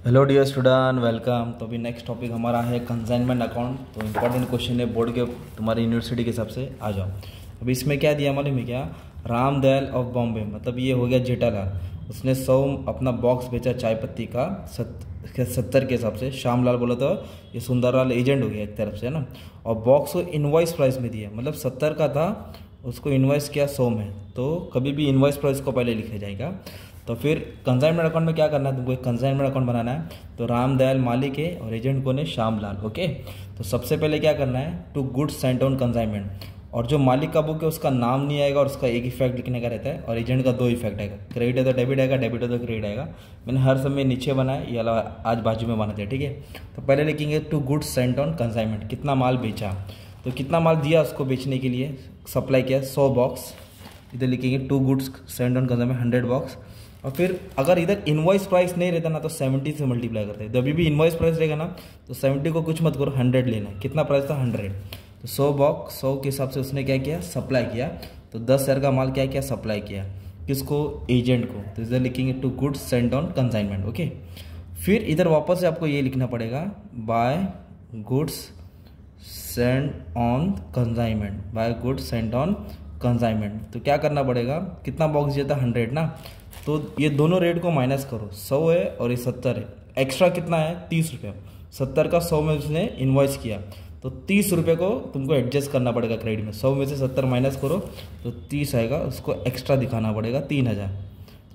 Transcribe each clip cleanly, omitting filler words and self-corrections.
Hello dear student, welcome. तो अभी next topic हमारा है कंसाइनमेंट अकाउंट। तो इंपॉर्टेंट क्वेश्चन है बोर्ड के, तुम्हारी यूनिवर्सिटी के हिसाब से। आ जाओ। अभी इसमें क्या दिया मालूम है क्या? रामदयाल ऑफ बॉम्बे, मतलब ये हो गया जेठालाल, उसने 100 अपना बॉक्स बेचा चाय पत्ती का 70 के हिसाब से। श्यामलाल बोला तो ये सुंदरलाल एजेंट हो गया एक तरफ से, है ना। और बॉक्स को इनवॉइस प्राइस में दिया, मतलब 70 का था, उसको इनवॉइस किया 100 में। तो कभी भी इनवॉइस प्राइस को पहले लिखा जाएगा। तो फिर कंसाइनमेंट अकाउंट में क्या करना है तुमको? एक कंसाइनमेंट अकाउंट बनाना है। तो रामदयाल मालिक है और एजेंट कौन है? श्यामलाल। ओके। तो सबसे पहले क्या करना है? To goods sent on consignment. और जो मालिक का बुक है उसका नाम नहीं आएगा और उसका एक इफेक्ट लिखने का रहता है, और एजेंट का 2 इफेक्ट आएगा। क्रेडिट है तो डेबिट आएगा, डेबिट है तो क्रेडिट आएगा। मैंने हर समय नीचे बनाया, ये अलावा आज बाजू में बनाते हैं, ठीक है। तो पहले लिखेंगे to goods sent on consignment, कितना माल बेचा। तो कितना माल दिया उसको बेचने के लिए, सप्लाई किया 100 बॉक्स। इधर लिखेंगे to goods sent on consignment 100 box. और फिर अगर इधर इनवॉइस प्राइस नहीं रहता ना तो 70 से मल्टीप्लाई करते हैं। तो अभी भी इनवॉइस प्राइस रहेगा ना तो 70 को कुछ मत करो, 100 लेना है। कितना प्राइस था? 100। तो 100 बॉक्स 100 के हिसाब से उसने क्या किया? सप्लाई किया। तो 10,000 का माल क्या किया? सप्लाई किया। किसको? एजेंट को। तो इधर लिखेंगे to goods sent on consignment. Okay. फिर इधर वापस से आपको ये लिखना पड़ेगा, by goods sent on consignment, by goods sent on consignment. तो क्या करना पड़ेगा? कितना बॉक्स दिया था? 100 ना। तो ये दोनों रेट को माइनस करो, 100 है और ये 70 है। एक्स्ट्रा कितना है? 30 रुपये। 70 का 100 में उसने इन्वॉइस किया, तो 30 रुपये को तुमको एडजस्ट करना पड़ेगा क्रेडिट में। 100 में से 70 माइनस करो तो 30 आएगा, उसको एक्स्ट्रा दिखाना पड़ेगा 3000।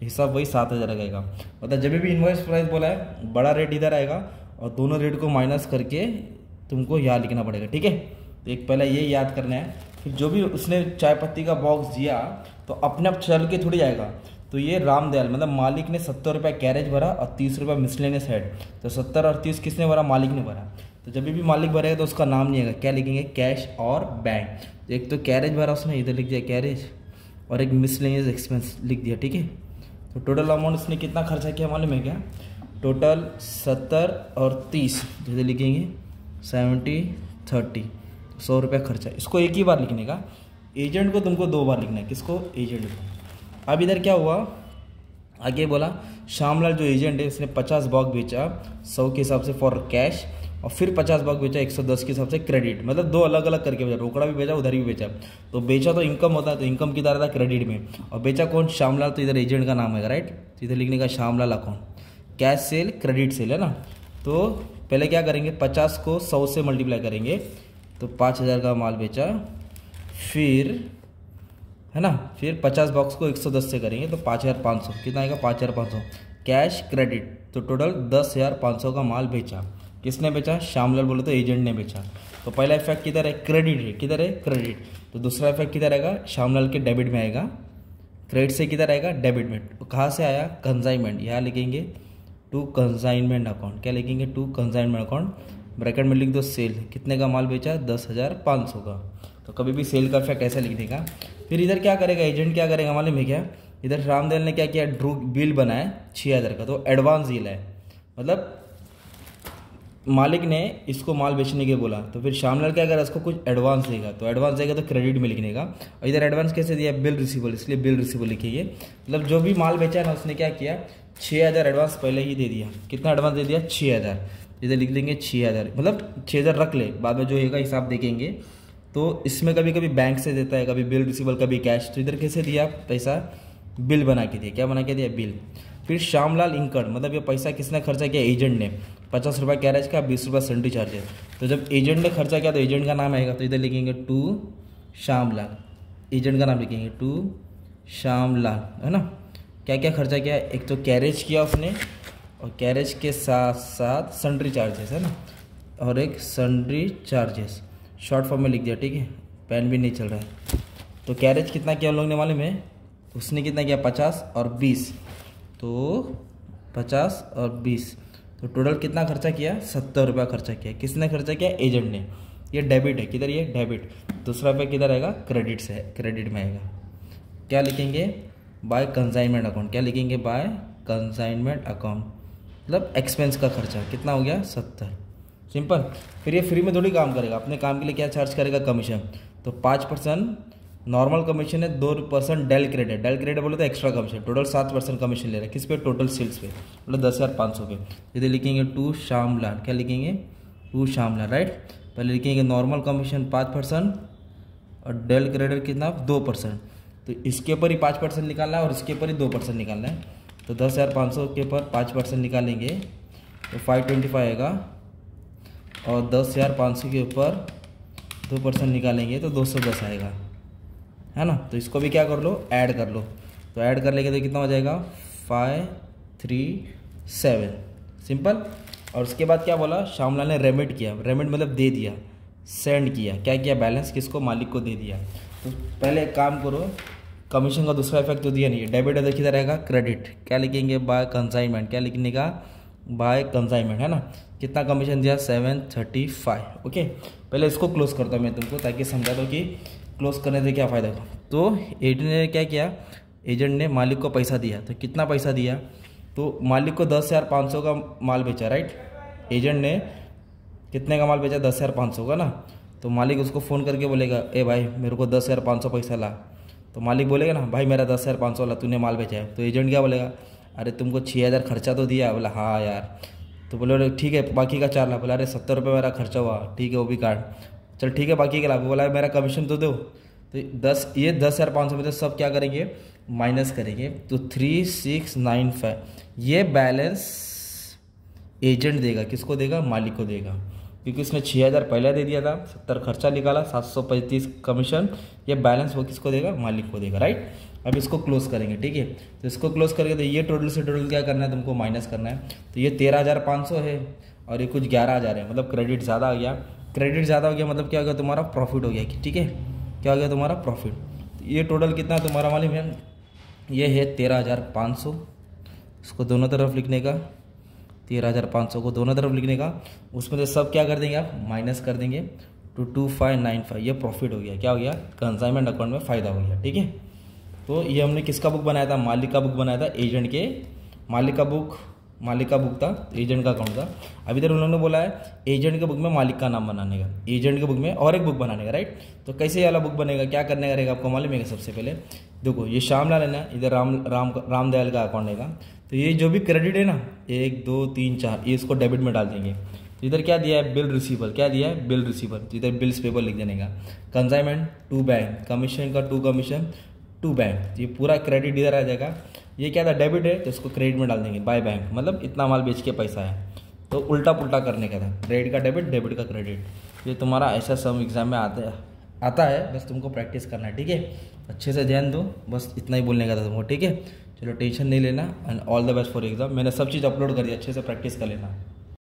हिसाब वही 7000 आएगा। मतलब जब भी इन्वॉइस प्राइस बोला है बड़ा रेट इधर आएगा और दोनों रेट को माइनस करके तुमको यहाँ लिखना पड़ेगा, ठीक है। तो एक पहले ये याद करना है। फिर जो भी उसने चाय पत्ती का बॉक्स दिया तो अपने आप चल के थोड़ी आएगा। तो ये रामदयाल मतलब मालिक ने 70 रुपये कैरेज भरा और 30 रुपये मिसलेनियस हेड। तो 70 और 30 किसने भरा? मालिक ने भरा। तो जब भी मालिक भरेगा तो उसका नाम नहीं आएगा। क्या लिखेंगे? कैश और बैंक। तो एक तो कैरेज भरा उसने, इधर लिख दिया कैरेज, और एक मिसलेनियस एक्सपेंस लिख दिया, ठीक है। तो टोटल अमाउंट उसने कितना खर्चा किया मालूम है क्या? टोटल 70 और 30, इधर लिखेंगे 70 30, 100 रुपये खर्चा। इसको एक ही बार लिखने का। एजेंट को तुमको 2 बार लिखना है। किसको? एजेंट को। अब इधर क्या हुआ? आगे बोला श्यामलाल जो एजेंट है उसने 50 बॉक्स बेचा 100 के हिसाब से फॉर कैश, और फिर 50 बॉक्स बेचा 110 के हिसाब से क्रेडिट। मतलब 2 अलग अलग करके बेचा, रोकड़ा भी बेचा उधर भी बेचा। तो बेचा तो इनकम होता है, तो इनकम किधर आता है? क्रेडिट में। और बेचा कौन? श्यामलाल। तो इधर एजेंट का नाम है, राइट। तो इधर लिखने का Shyamlal account. Cash cell, credit sale, है ना। तो पहले क्या करेंगे? 50 को 100 से मल्टीप्लाई करेंगे तो 5000 का माल बेचा। फिर है ना, फिर 50 बॉक्स को 110 से करेंगे तो 5500, कितना आएगा? 5500 कैश क्रेडिट। तो टोटल 10,500 का माल बेचा। किसने बेचा? श्यामलाल। बोले तो एजेंट ने बेचा। तो पहला इफेक्ट किधर है? क्रेडिट है। किधर है? क्रेडिट। तो दूसरा इफेक्ट किधर आएगा? श्यामलाल के डेबिट में आएगा। क्रेडिट से किधर आएगा? डेबिट में। तो कहाँ से आया? कंसाइनमेंट। यहाँ लिखेंगे टू कंसाइनमेंट अकाउंट। क्या लिखेंगे? To consignment account. ब्रैकेट में लिख दो सेल। कितने का माल बेचा? 10,500 का। तो कभी भी सेल का इफेक्ट ऐसा लिख देगा। फिर इधर क्या करेगा? एजेंट क्या करेगा मालूम है क्या? इधर रामदयाल ने क्या किया? ड्रू बिल बनाया 6000 का, तो एडवांस डील है। मतलब मालिक ने इसको माल बेचने के बोला, तो फिर श्यामलाल क्या करेगा? इसको कुछ एडवांस देगा। तो एडवांस देगा तो क्रेडिट में लिखने का। और इधर एडवांस कैसे दिया? बिल रिसीवेबल, इसलिए बिल रिसीवेबल लिखिए। मतलब जो भी माल बेचा है ना उसने क्या किया? 6000 एडवांस पहले ही दे दिया। कितना एडवांस दे दिया? 6000। इधर लिख देंगे 6000, मतलब 6000 रख ले, बाद में जो होगा हिसाब देखेंगे। तो इसमें कभी कभी बैंक से देता है, कभी बिल रिसीवेबल, कभी कैश। तो इधर कैसे दिया पैसा? बिल बना के दिया। क्या बना के दिया? बिल। फिर श्यामलाल इंकर्ड, मतलब ये पैसा किसने खर्चा किया? एजेंट ने। 50 रुपये कैरेज का, 20 रुपये सेंट्री चार्जेस। तो जब एजेंट ने खर्चा किया तो एजेंट का नाम आएगा। तो इधर लिखेंगे टू श्यामलाल, एजेंट का नाम लिखेंगे टू श्यामलाल, है ना। क्या क्या खर्चा किया? एक तो कैरेज किया उसने, और कैरेज के साथ साथ सन्ड्री चार्जेस, है ना, और एक सन्ड्री चार्जेस शॉर्ट फॉर्म में लिख दिया, ठीक है। पेन भी नहीं चल रहा है। तो कैरेज कितना किया उन लोगों ने मालूम है? उसने कितना किया? 50 और 20। तो 50 और 20, तो टोटल कितना खर्चा किया? 70 रुपया खर्चा किया। किसने खर्चा किया? एजेंट ने। ये डेबिट है। किधर? ये डेबिट। दूसरा रुपया किधर आएगा? क्रेडिट से, क्रेडिट में आएगा। क्या लिखेंगे? By consignment account. क्या लिखेंगे? By consignment account. मतलब एक्सपेंस का खर्चा कितना हो गया? 70। सिंपल। फिर ये फ्री में थोड़ी काम करेगा, अपने काम के लिए क्या चार्ज करेगा? कमीशन। तो 5% नॉर्मल कमीशन है 2% डेल क्रेडिट, डेल क्रेडिट बोले तो एक्स्ट्रा कमीशन, टोटल 7% कमीशन ले रहा है किस पे, टोटल सेल्स पे, मतलब 10,500 पे। इधर लिखेंगे टू श्यामलाल, क्या लिखेंगे, टू श्यामलाल, राइट। पहले लिखेंगे नॉर्मल कमीशन 5% और डेल क्रेडिट कितना 2%, तो इसके ऊपर ही 5% निकालना है और इसके ऊपर ही 2% निकालना है। तो 10,500 के ऊपर 5% निकालेंगे तो 525 आएगा, और 10,500 के ऊपर 2% निकालेंगे तो 210 आएगा, है ना। तो इसको भी क्या कर लो, ऐड कर लो। तो ऐड कर लेंगे तो कितना हो जाएगा 537, सिंपल। और उसके बाद क्या बोला, श्यामलाल ने रेमिट किया, रेमिट मतलब दे दिया, सेंड किया, क्या किया, बैलेंस किसको, मालिक को दे दिया। तो पहले एक काम करो, कमीशन का दूसरा इफेक्ट तो दिया नहीं है, डेबिट है किधर रहेगा, क्रेडिट, क्या लिखेंगे, बाय कंसाइनमेंट, क्या लिखने का, बाय कंसाइनमेंट, है ना। कितना कमीशन दिया 735, ओके। पहले इसको क्लोज करता हूँ मैं तुमको, ताकि समझा दो कि क्लोज करने से क्या फ़ायदा होगा। तो एजेंट ने क्या किया, एजेंट ने मालिक को पैसा दिया, तो कितना पैसा दिया, तो मालिक को 10,500 का माल बेचा, राइट। एजेंट ने कितने का माल बेचा, 10,500 का ना। तो मालिक उसको फ़ोन करके बोलेगा, ए भाई मेरे को 10,500 पैसा ला। तो मालिक बोलेगा ना, भाई मेरा 10,500 ला, तूने माल बेचा है। तो एजेंट क्या बोलेगा, अरे तुमको 6,000 खर्चा तो दिया। बोला हाँ यार। तो बोले ठीक है बाकी का 4 लाख। बोला अरे 70 रुपये मेरा खर्चा हुआ, ठीक है वो भी काट, चल ठीक है बाकी के लाख। बोला मेरा कमीशन तो दो। तो 10,500 में तो सब क्या करेंगे, माइनस करेंगे। तो 3695 ये बैलेंस एजेंट देगा, किसको देगा, मालिक को देगा, क्योंकि उसने 6,000 पहले दे दिया था, 70 खर्चा निकाला, 735 कमीशन, ये बैलेंस वो किसको देगा, मालिक को देगा, राइट। अब इसको क्लोज करेंगे, ठीक है। तो इसको क्लोज करके तो ये टोटल से टोटल क्या करना है, तुमको माइनस करना है। तो ये 13,500 है और ये कुछ 11,000 है, मतलब क्रेडिट ज़्यादा आ गया। क्रेडिट ज़्यादा हो गया मतलब क्या हो गया, तुम्हारा प्रॉफिट हो गया, ठीक है। क्या हो गया तुम्हारा प्रॉफिट। तो ये टोटल कितना तुम्हारा मालूम है, ये है 13,500। इसको दोनों तरफ लिखने का, 13,500 को दोनों तरफ लिखने का, उसमें से सब क्या कर देंगे आप, माइनस कर देंगे तो 2595, ये प्रॉफिट हो गया। क्या हो गया, कंसाइनमेंट अकाउंट में फ़ायदा हो गया, ठीक है। तो ये हमने किसका बुक बनाया था, मालिक का बुक बनाया था, एजेंट के, मालिक का बुक था, एजेंट का अकाउंट था। अभी तक उन्होंने बोला है एजेंट के बुक में मालिक का नाम बनाने का, एजेंट के बुक में और एक बुक बनाने का, राइट। तो कैसे ये वाला बुक बनेगा, क्या करने का रहेगा, आपको मालूम है। सबसे पहले देखो ये श्यामलाल है ना, इधर रामदयाल का अकाउंट रहेगा। तो ये जो भी क्रेडिट है ना 1 2 3 4, ये इसको डेबिट में डाल देंगे। तो इधर क्या दिया है, बिल रिसीवर, क्या दिया है, बिल रिसीवर। तो इधर बिल्स पेपर लिख देने का, कंसाइनमेंट टू बैंक, कमीशन का टू कमीशन टू बैंक, ये पूरा क्रेडिट इधर आ जाएगा। ये क्या था, डेबिट है, तो इसको क्रेडिट में डाल देंगे, बाय बैंक, मतलब इतना माल बेच के पैसा है। तो उल्टा पुल्टा करने का था, क्रेडिट का डेबिट, डेबिट का क्रेडिट। ये तुम्हारा ऐसा सम एग्जाम में आता है, बस तुमको प्रैक्टिस करना है, ठीक है। अच्छे से ध्यान दो, बस इतना ही बोलने का था तुमको, ठीक है। चलो टेंशन नहीं लेना, and all the best for exam. मैंने सब चीज़ अपलोड कर दी, अच्छे से प्रैक्टिस कर लेना।